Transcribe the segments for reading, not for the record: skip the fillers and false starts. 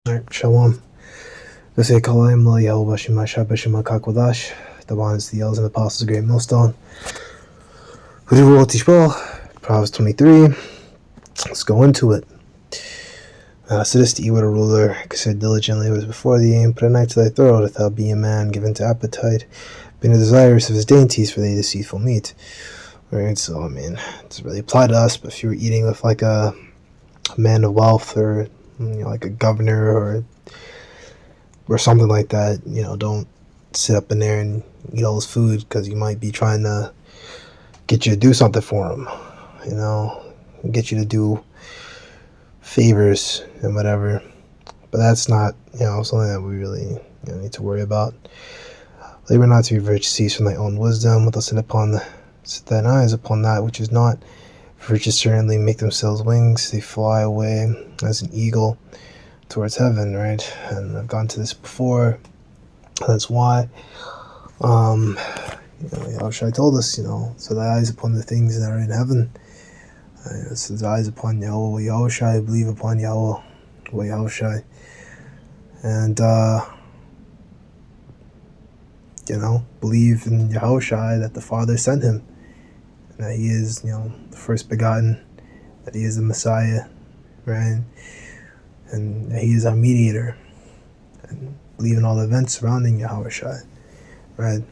Alright, Shalom. V'seikalayim Yahu Bashim Hashab Bashim HaKakodash. The bonds, the yells, and the apostles of the great millstone. Who do roll Tishbal? Proverbs 23. Let's go into it. So this to eat with a ruler, consider diligently what is before thee, and put a knife to thy throat, if thou be a man given to appetite, being desirous of his dainties, for they deceitful meat. Right, so I mean, it doesn't really apply to us, but if you were eating with like a man of wealth, or like a governor, or something like that, don't sit up in there and eat all his food, because you might be trying to get you to do something for him, get you to do favors and whatever. But that's not, something that we really need to worry about. Labor not to be rich, cease from thy own wisdom, without set thine eyes upon that which is not. For riches certainly make themselves wings, they fly away as an eagle towards heaven, right? And I've gone to this before. That's why Yahushua told us, so thy eyes upon the things that are in heaven. So his eyes upon Yahweh Yahushua, believe upon Yahweh Yahushua, and believe in Yahushua, that the Father sent him, and that he is the first begotten, that he is the Messiah, right? And that he is our mediator, and believe in all the events surrounding Yahushua, right?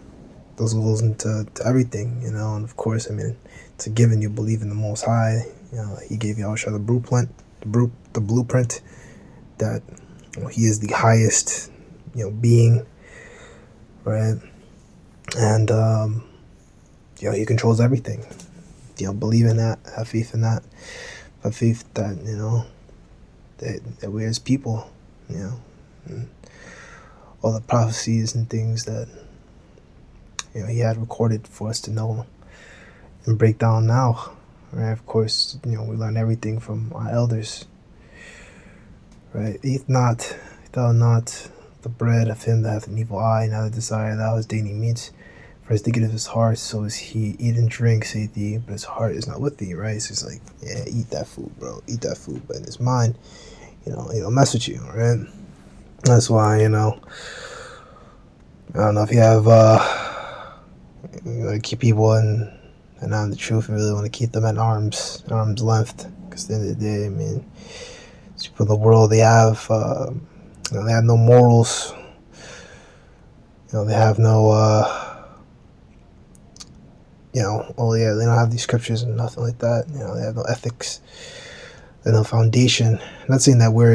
Those goes into everything, and of course, it's a given. You believe in the Most High. He gave Yahushua the blueprint that he is the highest, being, right? And he controls everything. Believe in that. Have faith in that. Have faith that that we as people, and all the prophecies and things that he had recorded for us to know and break down now, right? Of course, we learn everything from our elders, right? Eat thou not the bread of him that hath an evil eye, neither desire thou his dainty meats, for as thinketh of his heart, so is he. Eat and drink, saith he, but his heart is not with thee, right? So it's like, yeah, eat that food, bro, eat that food, but in his mind, he don't mess with you, right? That's why, I don't know if you have you want to keep people in on the truth, and really want to keep them at arm's length, because at the end of the day, these people in the world, they have they have no morals, they have no they don't have these scriptures and nothing like that. They have no ethics, they have no foundation. I'm not saying that we're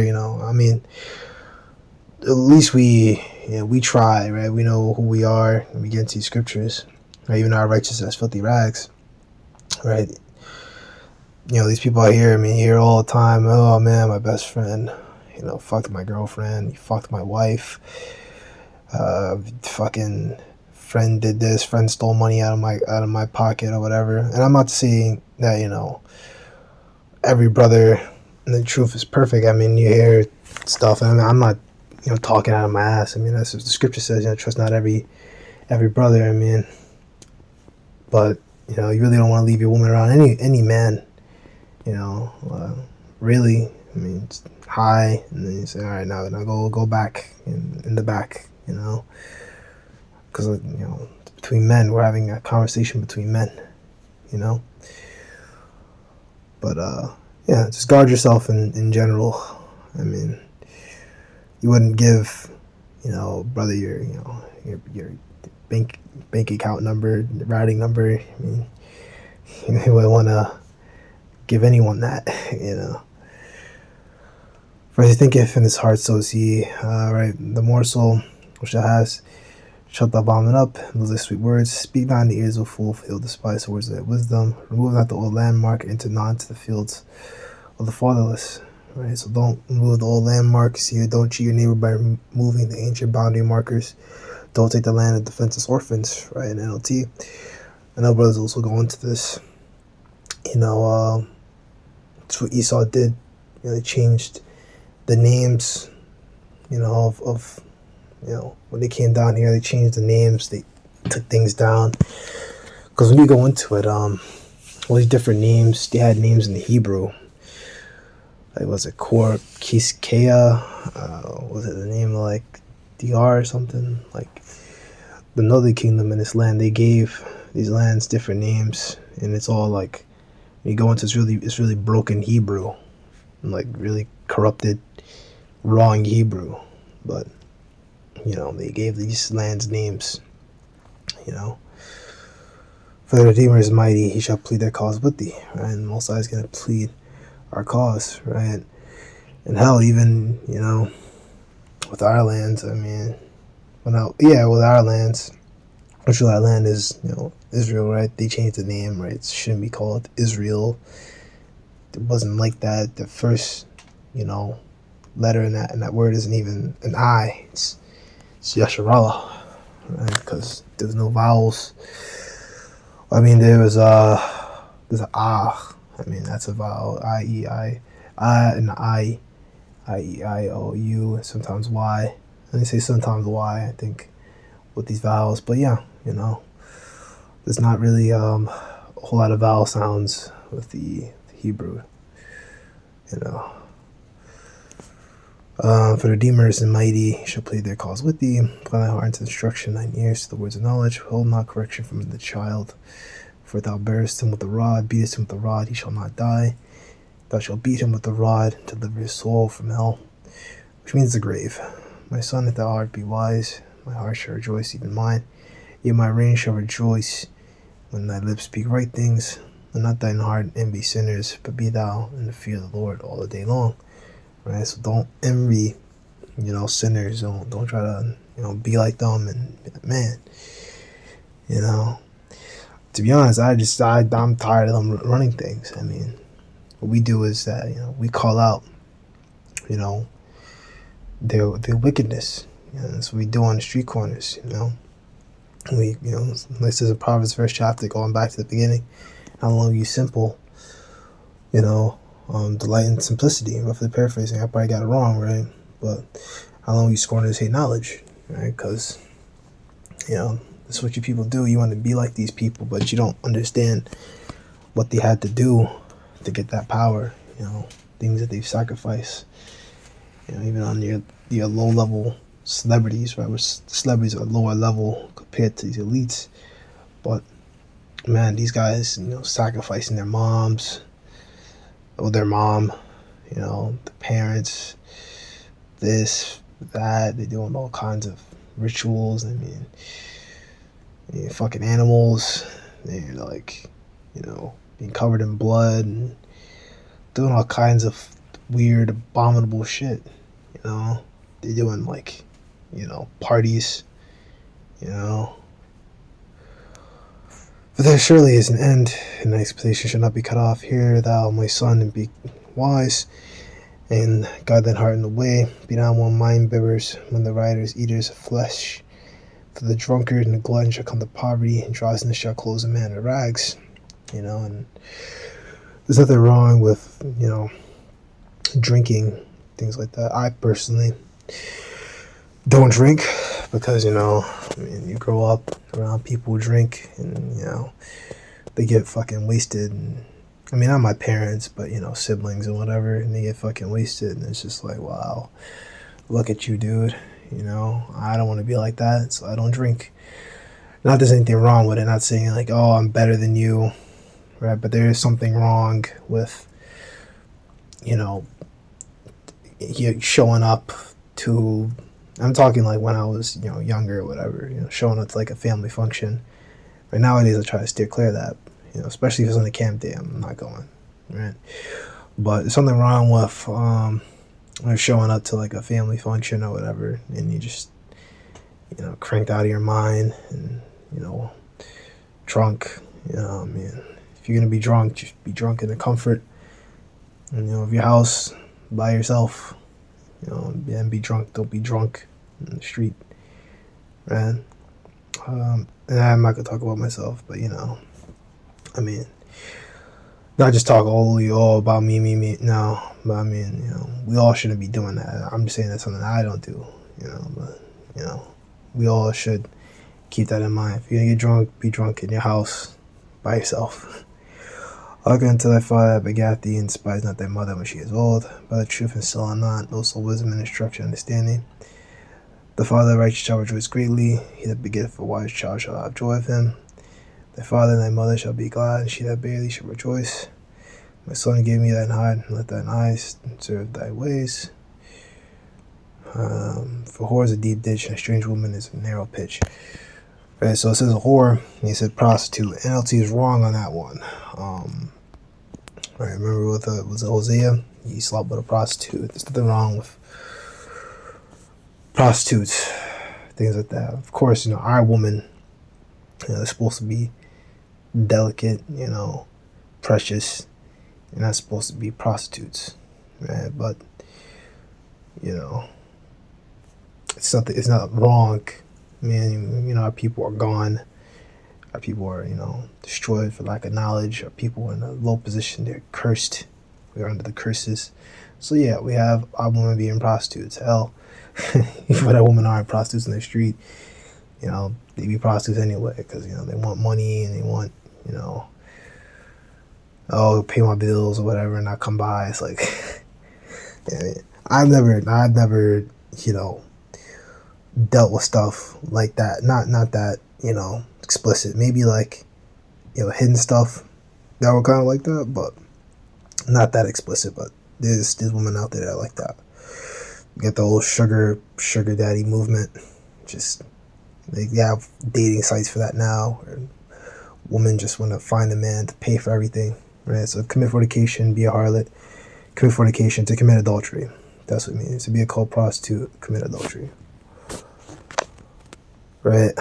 at least we try, right? We know who we are, and we get into these scriptures, right? Even our righteousness as filthy rags, right? These people out here, you hear all the time, oh man, my best friend, fucked my girlfriend, he fucked my wife, fucking friend did this, friend stole money out of my pocket or whatever. And I'm not saying that, every brother in the truth is perfect. You hear stuff, and I'm not, talking out of my ass. That's what the scripture says, trust not every brother. But, you really don't want to leave your woman around any man, really. It's high, and then you say, all right, now go back in the back, because, between men, we're having a conversation between men, But, just guard yourself in general. You wouldn't give, brother, your bank account number, routing number. You wouldn't want to give anyone that, For as he thinketh in his heart, so is he. Right, the morsel which thou hast, shalt thou vomit up, and those are sweet words. Speak not in the ears of a fool, for he'll despise the words of thy wisdom. Remove not the old landmark, enter not into the fields of the fatherless. Right, so don't remove the old landmarks here. Don't cheat your neighbor by removing the ancient boundary markers. Don't take the land of defenseless orphans, right, in NLT. I know brothers also go into this. That's what Esau did. They changed the names, of when they came down here, they changed the names, they took things down. Because when you go into it, all these different names, they had names in the Hebrew, like, was it Kor Kiskea? Was it the name of, like, DR or something? Like, the Northern Kingdom and this land, they gave these lands different names, and it's all like, you go into it's really broken Hebrew, and like really corrupted, wrong Hebrew. But they gave these lands names. For the Redeemer is mighty; he shall plead their cause with thee. Right, and Most High is gonna plead our cause, right? And hell, even with our lands, I mean, with our lands, which that land is, Israel, right? They changed the name, right? It shouldn't be called Israel. It wasn't like that. The first, letter in that word isn't even an I. It's Yasharallah, right? Because there's no vowels. I mean, there's an ah. I mean, that's a vowel. I and I-E-I-O-U, and sometimes Y. And they say sometimes Y, I think, with these vowels. But yeah, there's not really a whole lot of vowel sounds with the Hebrew, For the Redeemer is mighty, he shall plead their cause with thee. Apply thy heart into instruction, thine ears to the words of knowledge. Hold not correction from the child. For thou bearest him with the rod, beatest him with the rod, he shall not die. Thou shalt beat him with the rod, and deliver his soul from hell, which means the grave. My son, if thou art be wise, my heart shall rejoice, even mine. Yet my reign shall rejoice when thy lips speak right things. Let not thine heart envy sinners, but be thou in the fear of the Lord all the day long. Right? So don't envy, sinners. Don't try to, be like them and be like, man, To be honest, I'm tired of them running things. I mean, what we do is that, we call out, their wickedness. That's what we do on the street corners, We, like says in Proverbs first chapter, going back to the beginning, how long you simple, delight in simplicity, roughly paraphrasing. I probably got it wrong, right? But how long you scorners hate knowledge, right? Because, that's what you people do. You want to be like these people, but you don't understand what they had to do to get that power, things that they've sacrificed, even on your low-level celebrities, right? Where celebrities are lower level compared to these elites. But, man, these guys, sacrificing their moms, or their mom, the parents, this, that. They're doing all kinds of rituals. I mean, fucking animals. They're like, being covered in blood and doing all kinds of weird, abominable shit. They're doing like, parties, But there surely is an end, and thy expectation shall not be cut off. Hear thou, my son, and be wise, and guide thine heart in the way. Be not one mind bearers when the rioters, eaters of flesh. For the drunkard and the glutton shall come to poverty, and drowsiness shall close a man in rags. And there's nothing wrong with, drinking, things like that. I personally don't drink because, you grow up around people who drink and, they get fucking wasted. And, not my parents, but, siblings and whatever, and they get fucking wasted. And it's just like, wow, look at you, dude. I don't want to be like that, so I don't drink. Not there's anything wrong with it. Not saying like, oh, I'm better than you, right? But there is something wrong with, you showing up to, I'm talking like when I was, younger or whatever, showing up to like a family function. But nowadays I try to steer clear of that, especially if it's on a camp day, I'm not going, right? But there's something wrong with showing up to like a family function or whatever, and you just, cranked out of your mind and, drunk, if you're going to be drunk, just be drunk in the comfort, of your house by yourself, and be drunk. Don't be drunk in the street, man. And I'm not gonna talk about myself, but not just talk all about me. No, but we all shouldn't be doing that. I'm just saying that's something I don't do, but we all should keep that in mind. If you're gonna get drunk, be drunk in your house by yourself. Hearken unto thy father that begat thee, and despise not thy mother when she is old. By the truth and still not, also wisdom and instruction, understanding. The father of the righteous shall rejoice greatly. He that begetteth a wise child shall have joy of him. Thy father and thy mother shall be glad, and she that bare thee shall rejoice. My son, give me thine heart, and let thine eyes observe thy ways. For whore is a deep ditch, and a strange woman is a narrow pitch. Right, so it says a whore, and he said prostitute. NLT is wrong on that one. Right, remember was it Hosea? He slept with a prostitute. There's nothing wrong with prostitutes, things like that. Of course, our woman, they're supposed to be delicate, precious. You're not supposed to be prostitutes, right? But it's not wrong. I mean, our people are gone. Our people are, destroyed for lack of knowledge. Our people are in a low position. They're cursed. We are under the curses. So yeah, we have our women being prostitutes. Hell, even that women aren't prostitutes in the street, they be prostitutes anyway because they want money and they want, oh, pay my bills or whatever, and I come by. It's like, I've never, dealt with stuff like that. Not that, explicit. Maybe like, hidden stuff that were kind of like that, but not that explicit. But there's women out there that are like that. You get the whole sugar daddy movement. Just they have dating sites for that now. Where women just want to find a man to pay for everything. Right? So commit fornication, be a harlot. Commit fornication, to commit adultery. That's what it means. To be a cold prostitute, commit adultery. Right?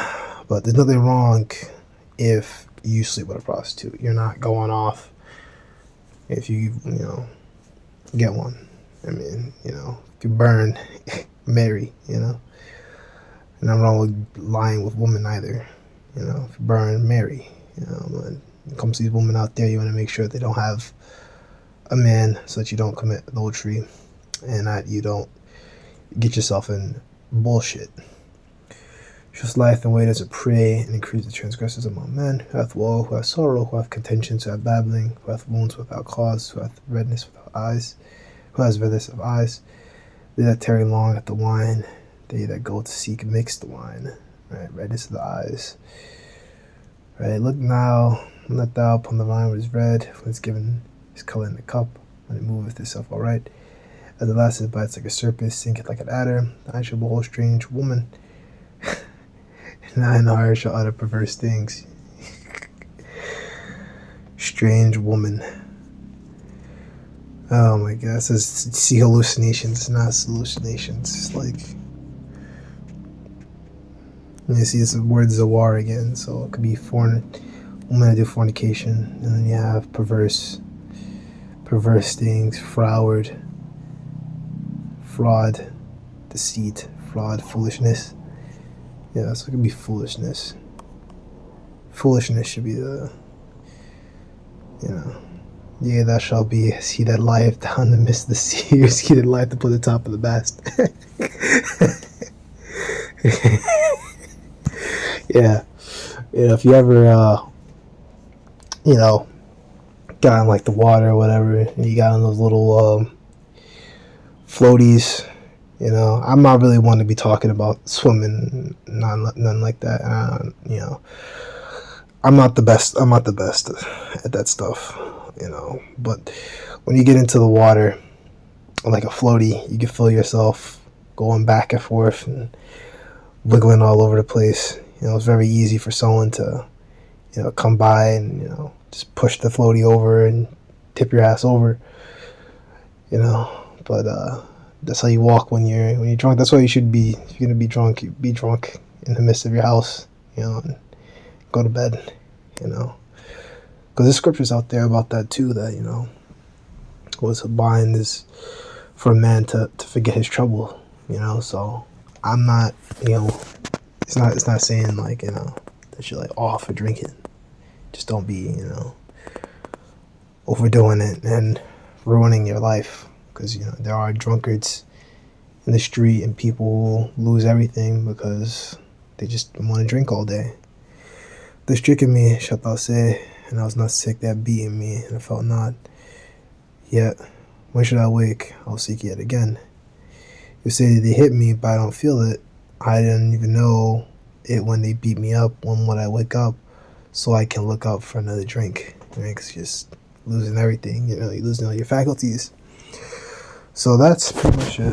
But there's nothing wrong if you sleep with a prostitute. You're not going off if you, get one. I mean, if you burn, marry, And I'm wrong with lying with women either. If you burn, marry. When it comes to these women out there, you want to make sure they don't have a man so that you don't commit adultery and that you don't get yourself in bullshit. Just life and wait as a prey and increase the transgressors among men, who hath woe, who hath sorrow, who hath contentions, who hath babbling, who hath wounds without cause, who hath redness without eyes, who has redness of eyes, they that tarry long at the wine, they that go to seek mixed wine, right? Redness of the eyes. Right, look now, and let thou upon the vine what is red, when it's given his color in the cup, when it moveth itself aright. As the last it bites like a serpent, sinketh like an adder, I shall behold strange woman, and thine heart shall utter perverse things. Strange woman. Oh my god, it says see hallucinations, it's not hallucinations. It's like, you see it's the word zawar again, so it could be women that do fornication, and then you have perverse things, fraud, deceit, foolishness. Yeah, so it could be foolishness. Foolishness should be the, yeah, thou shalt be as he that lieth down the midst of the sea, as he that lieth upon the top of the mast. Yeah, if you ever, got in like the water or whatever, and you got on those little floaties, I'm not really one to be talking about swimming, none like that. I'm not the best at that stuff, but when you get into the water, like a floaty, you can feel yourself going back and forth and wiggling all over the place. It's very easy for someone to, come by and, just push the floaty over and tip your ass over, but that's how you walk when you're drunk. That's why you should be, if you're gonna be drunk, you be drunk in the midst of your house, and go to bed, because there's scriptures out there about that too, that, what's a bind is for a man to forget his trouble, so I'm not, it's not saying like, that you're like off for drinking. Just don't be, overdoing it and ruining your life, because there are drunkards in the street and people lose everything because they just want to drink all day. This drink in me, shalt thou say, and I was not sick that beaten me, and I felt not. Yet, when should I wake? I'll seek yet again. You say they hit me, but I don't feel it. I didn't even know it when they beat me up. When would I wake up so I can look up for another drink? It's just losing everything, you're losing all your faculties. So that's pretty much it.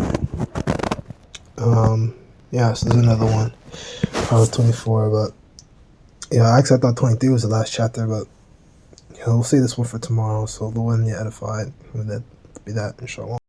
Yeah, so there's another one. Proverbs 24, but yeah, actually I thought 23 was the last chapter, but we'll save this one for tomorrow. So the one you edified, would that be that, inshallah.